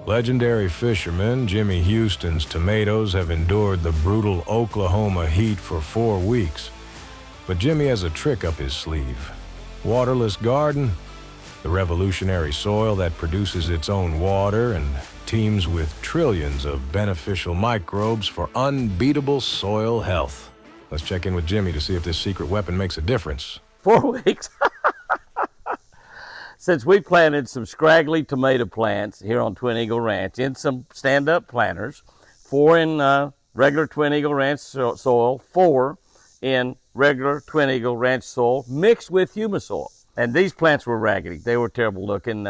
Legendary fisherman Jimmy Houston's tomatoes have endured the brutal Oklahoma heat for 4 weeks. But Jimmy has a trick up his sleeve. Waterless Garden, the revolutionary soil that produces its own water and teems with trillions of beneficial microbes for unbeatable soil health. Let's check in with Jimmy to see if this secret weapon makes a difference. 4 weeks. Since we planted some scraggly tomato plants here on Twin Eagle Ranch in some stand-up planters, 4 in regular Twin Eagle Ranch soil, 4 in regular Twin Eagle Ranch soil mixed with humus soil. And these plants were raggedy. They were terrible looking.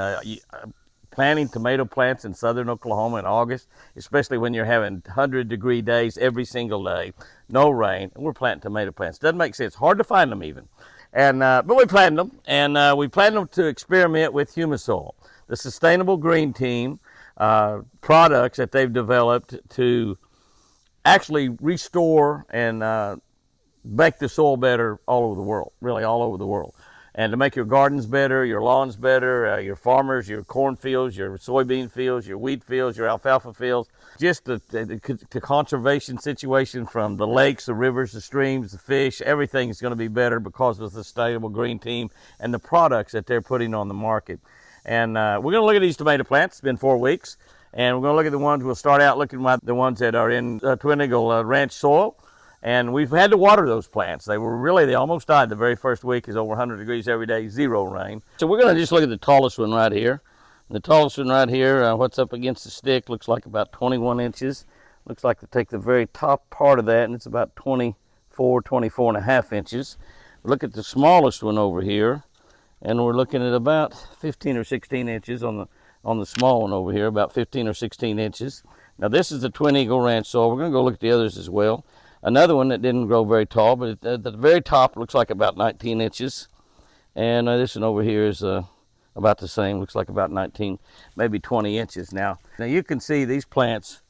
Planting tomato plants in southern Oklahoma in August, especially when you're having 100-degree days every single day, no rain, and we're planting tomato plants. Doesn't make sense. Hard to find them even. And but we planted them, and we planted them to experiment with humus soil. The Sustainable Green Team products that they've developed to actually restore and make the soil better all over the world, really all over the world. And to make your gardens better, your lawns better, your farmers, your cornfields, your soybean fields, your wheat fields, your alfalfa fields, just the conservation situation from the lakes, the rivers, the streams, the fish, everything is going to be better because of the Sustainable Green Team and the products that they're putting on the market. And we're going to look at these tomato plants. It's been 4 weeks. And we're going to look at the ones, we'll start out looking at the ones that are in Twin Eagle Ranch soil. And we've had to water those plants. They almost died the very first week. It's over 100 degrees every day, 0 rain. So we're going to just look at the tallest one right here. The tallest one right here, what's up against the stick, looks like about 21 inches. Looks like to take the very top part of that, and it's about 24 and a half inches. Look at the smallest one over here, and we're looking at about 15 or 16 inches on the small one over here, about 15 or 16 inches. Now this is the Twin Eagle Ranch soil. We're going to go look at the others as well. Another one that didn't grow very tall, but at the very top looks like about 19 inches. And this one over here is about the same, looks like about 19, maybe 20 inches now. Now you can see these plants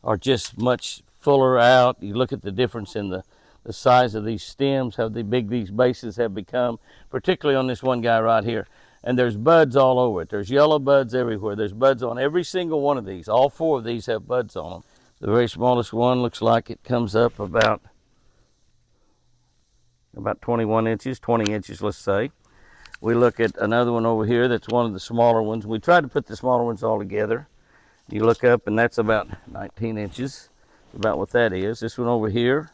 are just much fuller out. You look at the difference in the size of these stems, how big these bases have become, particularly on this one guy right here. And there's buds all over it. There's yellow buds everywhere. There's buds on every single one of these. All 4 of these have buds on them. The very smallest one looks like it comes up about 21 inches, 20 inches, let's say. We look at another one over here that's one of the smaller ones. We tried to put the smaller ones all together. You look up, and that's about 19 inches, about what that is. This one over here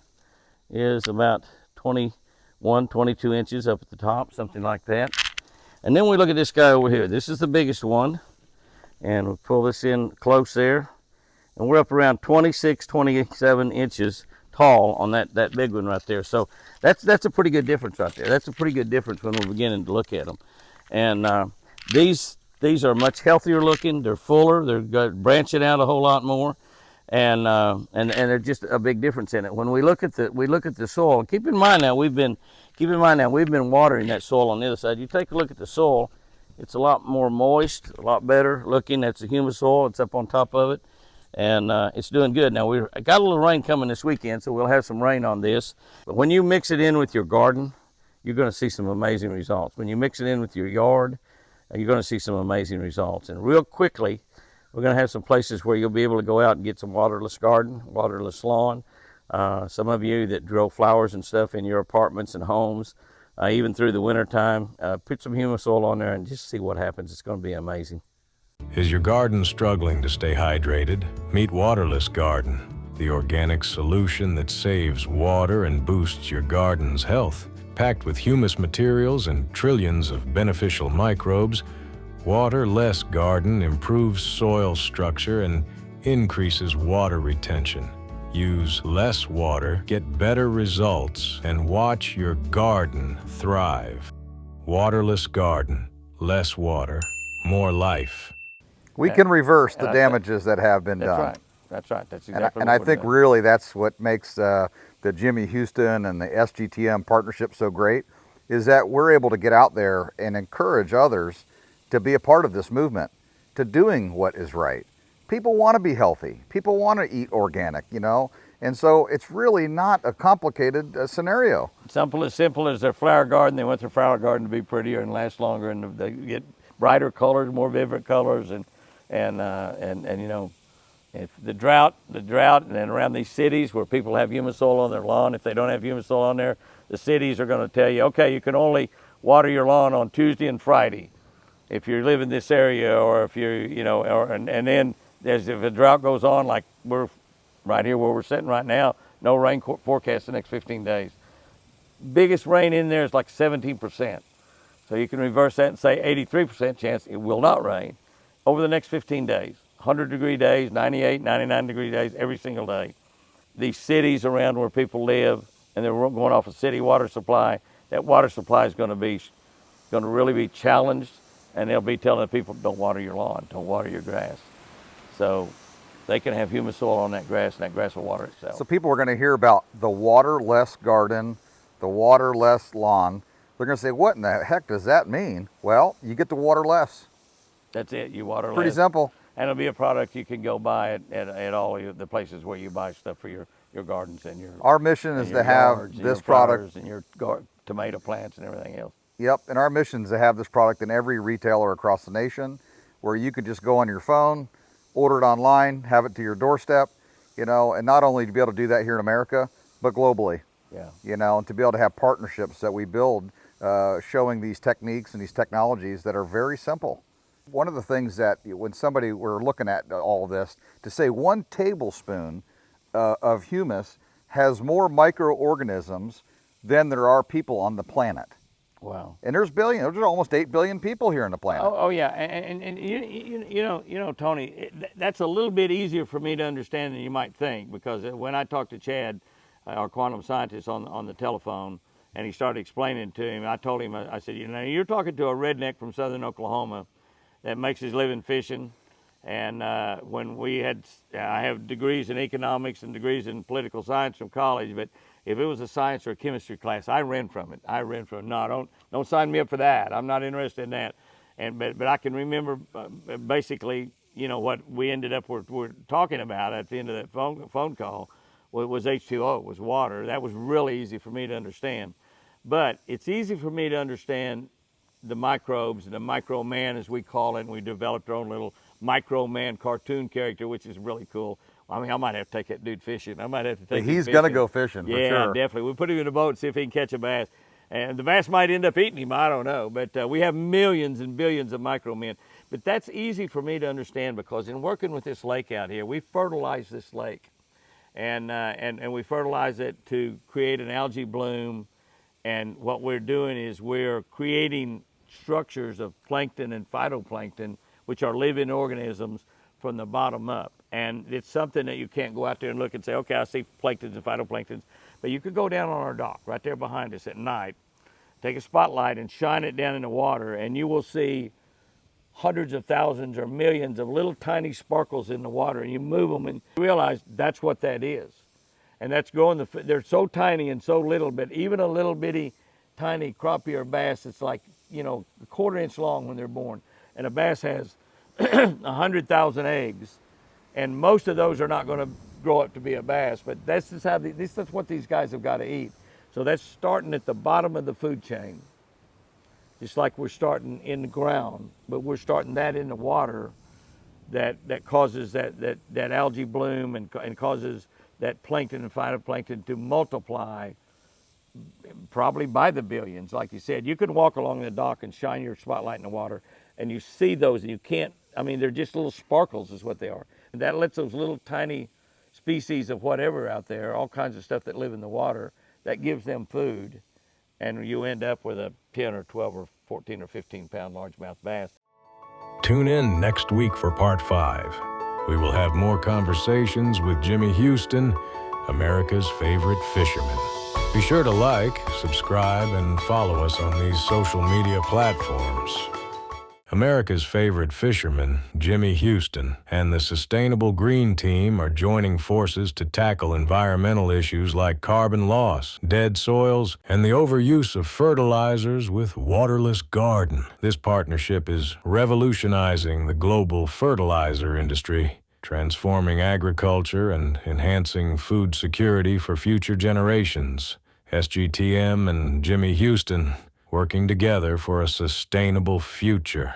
is about 21, 22 inches up at the top, something like that. And then we look at this guy over here. This is the biggest one, and we'll pull this in close there. And we're up around 26, 27 inches tall on that big one right there. So that's a pretty good difference right there. That's a pretty good difference when we're beginning to look at them. And these are much healthier looking. They're fuller. They're branching out a whole lot more. And there's just a big difference in it. When we look at the soil, keep in mind now we've been watering that soil on the other side. You take a look at the soil, it's a lot more moist, a lot better looking. That's the humus soil. It's up on top of it. And it's doing good. Now, we got a little rain coming this weekend, so we'll have some rain on this. But when you mix it in with your garden, you're going to see some amazing results. When you mix it in with your yard, you're going to see some amazing results. And real quickly, we're going to have some places where you'll be able to go out and get some waterless garden, waterless lawn. Some of you that grow flowers and stuff in your apartments and homes, even through the wintertime, put some humus soil on there and just see what happens. It's going to be amazing. Is your garden struggling to stay hydrated? Meet Waterless Garden, the organic solution that saves water and boosts your garden's health. Packed with humus materials and trillions of beneficial microbes, Waterless Garden improves soil structure and increases water retention. Use less water, get better results, and watch your garden thrive. Waterless Garden, less water, more life. We can reverse the damages that have been done. Right. That's right. That's exactly and I think really that's what makes the Jimmy Houston and the SGTM partnership so great, is that we're able to get out there and encourage others to be a part of this movement, to doing what is right. People want to be healthy. People want to eat organic, you know, and so it's really not a complicated scenario. Simple as their flower garden. They want their flower garden to be prettier and last longer, and they get brighter colors, more vibrant colors, and and you know, if the drought, and then around these cities where people have humus soil on their lawn, if they don't have humus soil on there, the cities are going to tell you, okay, you can only water your lawn on Tuesday and Friday if you live in this area, or if you're, you know, and then if a drought goes on, like we're right here where we're sitting right now, no rain forecast the next 15 days. Biggest rain in there is like 17%. So you can reverse that and say 83% chance it will not rain over the next 15 days. 100-degree days, 98, 99-degree days, every single day. These cities around where people live, and they're going off a city water supply, that water supply is going to really be challenged, and they'll be telling people, don't water your lawn, don't water your grass. So they can have humus soil on that grass, and that grass will water itself. So people are going to hear about the water-less garden, the water-less lawn. They're going to say, what in the heck does that mean? Well, you get to water less. That's it, you water less. Pretty simple. And it'll be a product you can go buy at all the places where you buy stuff for your gardens and your Our mission is to have this product and your tomato plants and everything else. Yep, and our mission is to have this product in every retailer across the nation, where you could just go on your phone, order it online, have it to your doorstep, you know, and not only to be able to do that here in America, but globally. Yeah. You know, and to be able to have partnerships that we build showing these techniques and these technologies that are very simple. One of the things that when we're looking at all of this, to say 1 tablespoon of humus has more microorganisms than there are people on the planet. Wow. And there's almost 8 billion people here on the planet. Oh yeah, and you know, Tony, that's a little bit easier for me to understand than you might think, because when I talked to Chad, our quantum scientist, on the telephone, and he started explaining to him, I told him, I said, you know, you're talking to a redneck from southern Oklahoma that makes his living fishing, and when I have degrees in economics and degrees in political science from college, but if it was a science or a chemistry class, I ran from it. No, don't sign me up for that. I'm not interested in that. But I can remember basically, you know, what we ended up we're talking about at the end of that phone call was H2O, was water. That was really easy for me to understand. But it's easy for me to understand the microbes, the micro man as we call it, and we developed our own little micro man cartoon character, which is really cool. I mean, I might have to take that dude fishing. I might have to take him He's going to go fishing, for yeah, sure. Definitely. We'll put him in a boat and see if he can catch a bass. And the bass might end up eating him, I don't know. But we have millions and billions of micro men. But that's easy for me to understand, because in working with this lake out here, we fertilize this lake. And we fertilize it to create an algae bloom. And what we're doing is we're creating structures of plankton and phytoplankton, which are living organisms, from the bottom up. And it's something that you can't go out there and look and say, okay, I see planktons and phytoplanktons. But you could go down on our dock right there behind us at night, take a spotlight and shine it down in the water, and you will see hundreds of thousands or millions of little tiny sparkles in the water, and you move them and you realize that's what that is. And that's growing, they're so tiny and so little, but even a little bitty tiny crappie or bass, it's like, you know, a 1/4 inch long when they're born. And a bass has 100,000 eggs, and most of those are not going to grow up to be a bass, but that's what these guys have got to eat. So that's starting at the bottom of the food chain, just like we're starting in the ground, but we're starting that in the water that causes that algae bloom and causes that plankton and phytoplankton to multiply probably by the billions. Like you said, you can walk along the dock and shine your spotlight in the water, and you see those, and you can't, I mean, they're just little sparkles is what they are. And that lets those little tiny species of whatever out there, all kinds of stuff that live in the water, that gives them food. And you end up with a 10 or 12 or 14 or 15 pound largemouth bass. Tune in next week for part 5. We will have more conversations with Jimmy Houston, America's favorite fisherman. Be sure to like, subscribe, and follow us on these social media platforms. America's favorite fisherman, Jimmy Houston, and the Sustainable Green Team are joining forces to tackle environmental issues like carbon loss, dead soils, and the overuse of fertilizers with Waterless Garden. This partnership is revolutionizing the global fertilizer industry, transforming agriculture and enhancing food security for future generations. SGTM and Jimmy Houston, working together for a sustainable future.